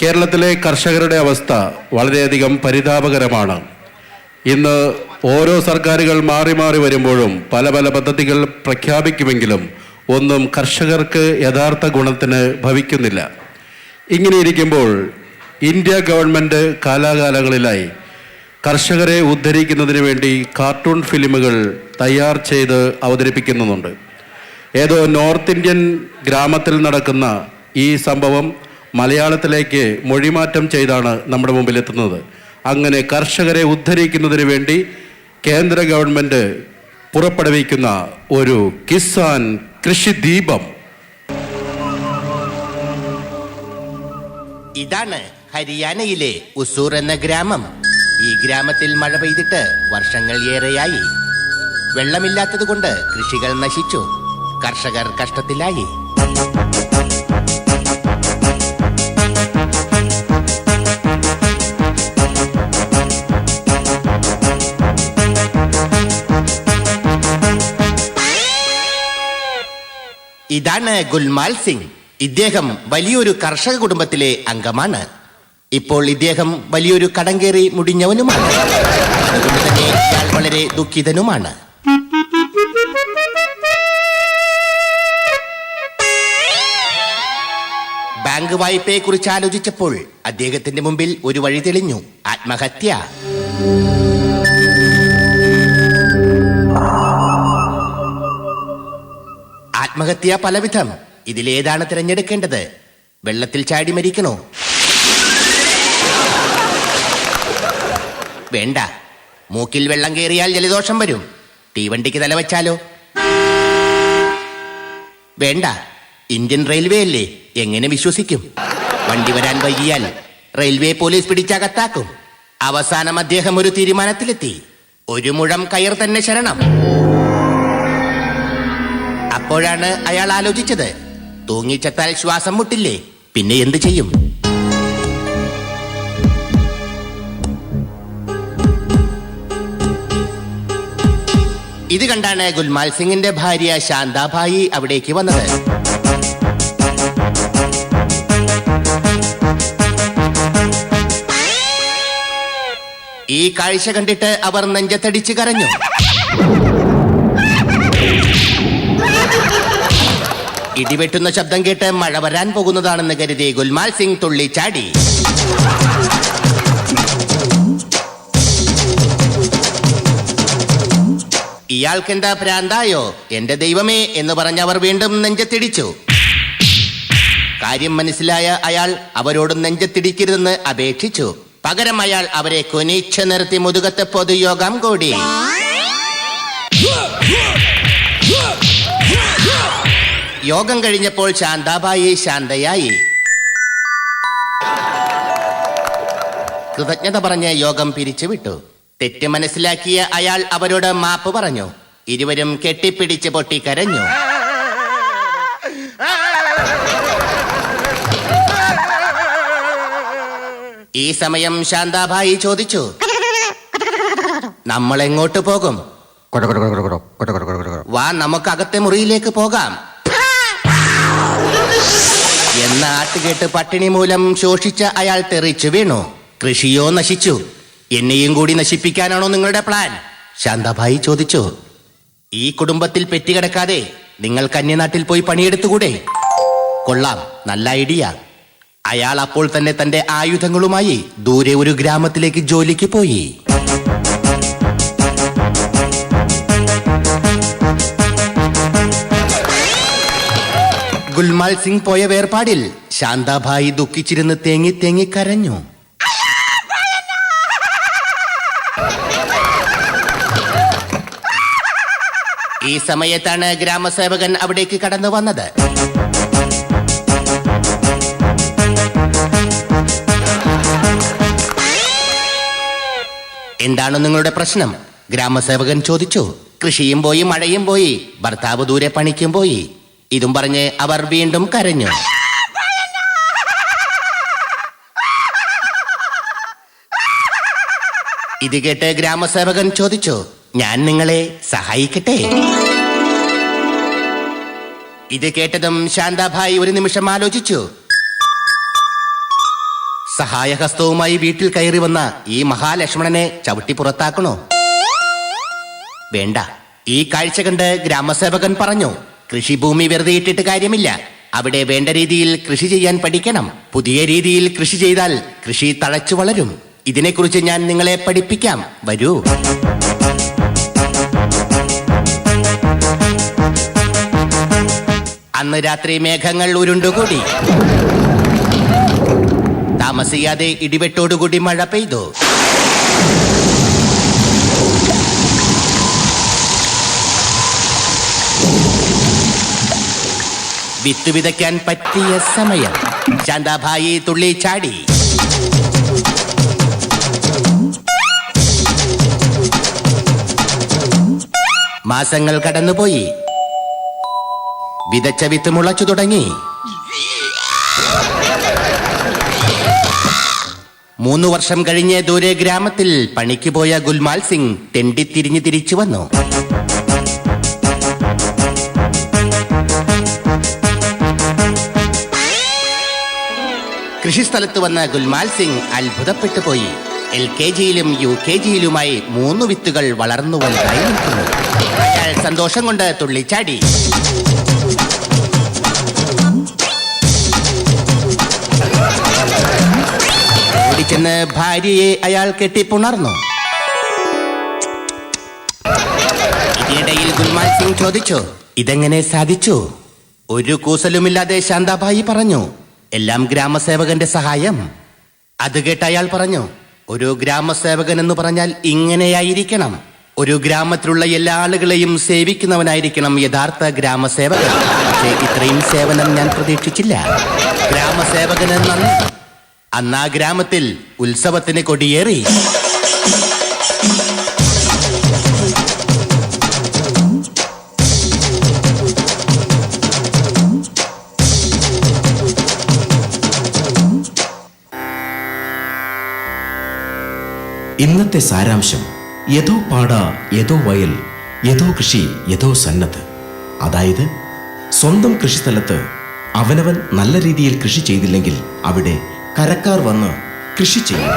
കേരളത്തിലെ കർഷകരുടെ അവസ്ഥ വളരെയധികം പരിതാപകരമാണ്. ഇന്ന് ഓരോ സർക്കാരുകൾ മാറി മാറി വരുമ്പോഴും പല പല പദ്ധതികൾ പ്രഖ്യാപിക്കുമെങ്കിലും ഒന്നും കർഷകർക്ക് യഥാർത്ഥ ഗുണത്തിന് ഭവിക്കുന്നില്ല. ഇങ്ങനെയിരിക്കുമ്പോൾ ഇന്ത്യ ഗവൺമെൻറ് കാലാകാലങ്ങളിലായി കർഷകരെ ഉദ്ധരിക്കുന്നതിന് വേണ്ടി കാർട്ടൂൺ ഫിലിമുകൾ തയ്യാർ ചെയ്ത് അവതരിപ്പിക്കുന്നുണ്ട്. ഏതോ നോർത്ത് ഇന്ത്യൻ ഗ്രാമത്തിൽ നടക്കുന്ന ഈ സംഭവം മലയാളത്തിലേക്ക് മൊഴിമാറ്റം ചെയ്താണ് നമ്മുടെ മുമ്പിലെത്തുന്നത്. അങ്ങനെ കർഷകരെ ഉദ്ധരിക്കുന്നതിന് വേണ്ടി കേന്ദ്ര ഗവൺമെൻറ് പുറപ്പെടുവിക്കുന്ന ഒരു കിസാൻ കൃഷി ദീപം. ഇതാണ് ഹരിയാനയിലെ ഉസൂർ എന്ന ഗ്രാമം. ഈ ഗ്രാമത്തിൽ മഴ പെയ്തിട്ട് വർഷങ്ങൾ ഏറെയായി. വെള്ളമില്ലാത്തത് കൊണ്ട് കൃഷികൾ നശിച്ചു. കർഷകർ കഷ്ടത്തിലായി. ഇതാണ് ഗുൽമാൽ സിംഗ്. ഇദ്ദേഹം വലിയൊരു കർഷക കുടുംബത്തിലെ അംഗമാണ്. ഇപ്പോൾ ഇദ്ദേഹം വലിയൊരു കടം കയറി മുടിഞ്ഞവനുമാണ്. അതുകൊണ്ട് തന്നെ ഇയാൾ വളരെ ദുഃഖിതനുമാണ്. ബാങ്ക് വായ്പയെ കുറിച്ച് ആലോചിച്ചപ്പോൾ അദ്ദേഹത്തിന്റെ മുമ്പിൽ ഒരു വഴി തെളിഞ്ഞു: ആത്മഹത്യ. ആത്മഹത്യ പലവിധം. ഇതിലേതാണ് തിരഞ്ഞെടുക്കേണ്ടത്? വെള്ളത്തിൽ ചാടി മരിക്കണോ? വേണ്ട. മൂക്കിൽ വെള്ളം കയറിയാൽ ജലദോഷം വരും. തീവണ്ടിക്ക് തലവച്ചാലോ? വേണ്ട. ഇന്ത്യൻ റെയിൽവേ അല്ലേ, എങ്ങനെ വിശ്വസിക്കും? വണ്ടി വരാൻ വൈകിയാൽ റെയിൽവേ പോലീസ് പിടിച്ചകത്താക്കും. അവസാനം അദ്ദേഹം ഒരു തീരുമാനത്തിലെത്തി: ഒരു മുഴം കയർ തന്നെ ശരണം. അപ്പോഴാണ് അയാൾ ആലോചിച്ചത്, തൂങ്ങിച്ചത്താൽ ശ്വാസം മുട്ടില്ലേ, പിന്നെ എന്ത് ചെയ്യും? ഇത് കണ്ടാണ് ഗുൽമാൽ സിംഗിന്റെ ഭാര്യ ശാന്താഭായി അവിടേക്ക് വന്നത്. ഈ കാഴ്ച കണ്ടിട്ട് അവർ നെഞ്ചത്തടിച്ച് കരഞ്ഞു. ഇടിവെട്ടുന്ന ശബ്ദം കേട്ട് മഴ വരാൻ പോകുന്നതാണെന്ന് കരുതി ഗുൽമാൽ സിംഗ് തുള്ളിച്ചാടി. ഇയാൾക്കെന്താ ഭ്രാന്തായോ, എന്റെ ദൈവമേ എന്ന് പറഞ്ഞവർ വീണ്ടും നെഞ്ചത്തിടിച്ചു. കാര്യം മനസ്സിലായ അയാൾ അവരോട് നെഞ്ചത്തിടിക്കരുതെന്ന് അപേക്ഷിച്ചു. പകരം അയാൾ അവരെ കുനിച്ചു നിർത്തി മുതുകത്തെ പൊതുയോഗം കൂടി. യോഗം കഴിഞ്ഞപ്പോൾ ശാന്താഭായി ശാന്തയായി. കൃതജ്ഞത പറഞ്ഞ് യോഗം പിരിച്ചുവിട്ടു. തെറ്റ് മനസ്സിലാക്കിയ അയാൾ അവരോട് മാപ്പ് പറഞ്ഞു. ഇരുവരും കെട്ടിപ്പിടിച്ച് പൊട്ടിക്കരഞ്ഞു. ഈ സമയം ശാന്താഭായി ചോദിച്ചു: നമ്മൾ എങ്ങോട്ട് പോകും? വാ, നമുക്ക് അകത്തെ മുറിയിലേക്ക് പോകാം. എന്ന ആട്ടുകേട്ട് പട്ടിണി മൂലം ശോഷിച്ച അയാൾ തെറിച്ചു വീണു. കൃഷിയോ നശിച്ചു. എന്നെയും കൂടി നശിപ്പിക്കാനാണോ നിങ്ങളുടെ പ്ലാൻ? ശാന്താഭായി ചോദിച്ചു. ഈ കുടുംബത്തിൽ പെറ്റുകിടക്കാതെ നിങ്ങൾക്ക് അന്യനാട്ടിൽ പോയി പണിയെടുത്തുകൂടെ? കൊള്ളാം, നല്ല ഐഡിയ. അയാൾ അപ്പോൾ തന്നെ തന്റെ ആയുധങ്ങളുമായി ദൂരെ ഒരു ഗ്രാമത്തിലേക്ക് ജോലിക്ക് പോയി. ഗുൽമാൽ സിംഗ് പോയ വേർപാടിൽ ശാന്താഭായി ദുഃഖിച്ചിരുന്ന് തേങ്ങി തേങ്ങി കരഞ്ഞു. ഈ സമയത്താണ് ഗ്രാമസേവകൻ അവിടേക്ക് കടന്നു വന്നത്. എന്താണ് നിങ്ങളുടെ പ്രശ്നം? ഗ്രാമസേവകൻ ചോദിച്ചു. കൃഷിയും പോയി, മഴയും പോയി, ഭർത്താവ് ദൂരെ പണിക്കും പോയി. ഇതും പറഞ്ഞ് അവർ വീണ്ടും കരഞ്ഞു. ഇത് കേട്ട് ഗ്രാമസേവകൻ ചോദിച്ചു: ഞാൻ നിങ്ങളെ സഹായിക്കട്ടെ? ഇത് കേട്ടതും ശാന്താഭായി ഒരു നിമിഷം ആലോചിച്ചു. സഹായഹസ്തവുമായി വീട്ടിൽ കയറി വന്ന ഈ മഹാലക്ഷ്മണനെ ചവിട്ടി പുറത്താക്കണോ? വേണ്ട. ഈ കാഴ്ച കണ്ട് ഗ്രാമസേവകൻ പറഞ്ഞു, കൃഷിഭൂമി വെറുതെ ഇട്ടിട്ട് കാര്യമില്ല. അവിടെ വേണ്ട രീതിയിൽ കൃഷി ചെയ്യാൻ പഠിക്കണം. പുതിയ രീതിയിൽ കൃഷി ചെയ്താൽ കൃഷി തഴച്ചു വളരും. ഇതിനെക്കുറിച്ച് ഞാൻ നിങ്ങളെ പഠിപ്പിക്കാം. വരൂ. അന്ന് രാത്രി മേഘങ്ങൾ ഉരുണ്ടുകൂടി. താമസിയാതെ ഇടിവെട്ടോടുകൂടി മഴ പെയ്തു. വിത്ത് വിതയ്ക്കാൻ പറ്റിയ സമയം. ശാന്താഭായി തുള്ളി ചാടി. മാസങ്ങൾ കടന്നുപോയി. വിതച്ച വിത്ത് മുളച്ചു തുടങ്ങി. 3 വർഷം കഴിഞ്ഞ് ദൂരെ ഗ്രാമത്തിൽ പണിക്ക് പോയ ഗുൽമാൽ സിംഗ് തെണ്ടിത്തിരിഞ്ഞ് തിരിച്ചു വന്നു. കൃഷിസ്ഥലത്ത് വന്ന ഗുൽമാൽ സിംഗ് അത്ഭുതപ്പെട്ടു പോയി. LKGയിലും UKGയിലുമായി 3 വിത്തുകൾ വളർന്നു വലുതായി നിൽക്കുന്നു. അയാൾ സന്തോഷം കൊണ്ട് തുള്ളിച്ചാടി. ഓടിച്ചെന്ന് ഭാര്യയെ അയാൾ കെട്ടിപ്പുണർന്നു. ഇതിനിടയിൽ ഗുൽമാൽ സിംഗ് ചോദിച്ചു, ഇതെങ്ങനെ സാധിച്ചു? ഒരു കൂസലുമില്ലാതെ ശാന്താഭായി പറഞ്ഞു, എല്ലാം ഗ്രാമസേവകന്റെ സഹായം. അത് കേട്ട് അയാൾ പറഞ്ഞു, ഒരു ഗ്രാമസേവകൻ എന്ന് പറഞ്ഞാൽ ഇങ്ങനെയായിരിക്കണം. ഒരു ഗ്രാമത്തിലുള്ള എല്ലാ ആളുകളെയും സേവിക്കുന്നവനായിരിക്കണം യഥാർത്ഥ ഗ്രാമസേവകൻ. പക്ഷേ ഇത്രയും സേവനം ഞാൻ പ്രതീക്ഷിച്ചില്ല. ഗ്രാമസേവകന് നന്ദി. അന്ന് ആ ഗ്രാമത്തിൽ ഉത്സവത്തിന് കൊടിയേറി. ഇന്നത്തെ സാരാംശം: യഥോ പാട യഥോ വയൽ, യഥോ കൃഷി യഥോ സന്നദ്ധ്. അതായത്, സ്വന്തം കൃഷിസ്ഥലത്ത് അവനവൻ നല്ല രീതിയിൽ കൃഷി ചെയ്തില്ലെങ്കിൽ അവിടെ കരക്കാർ വന്ന് കൃഷി ചെയ്യും.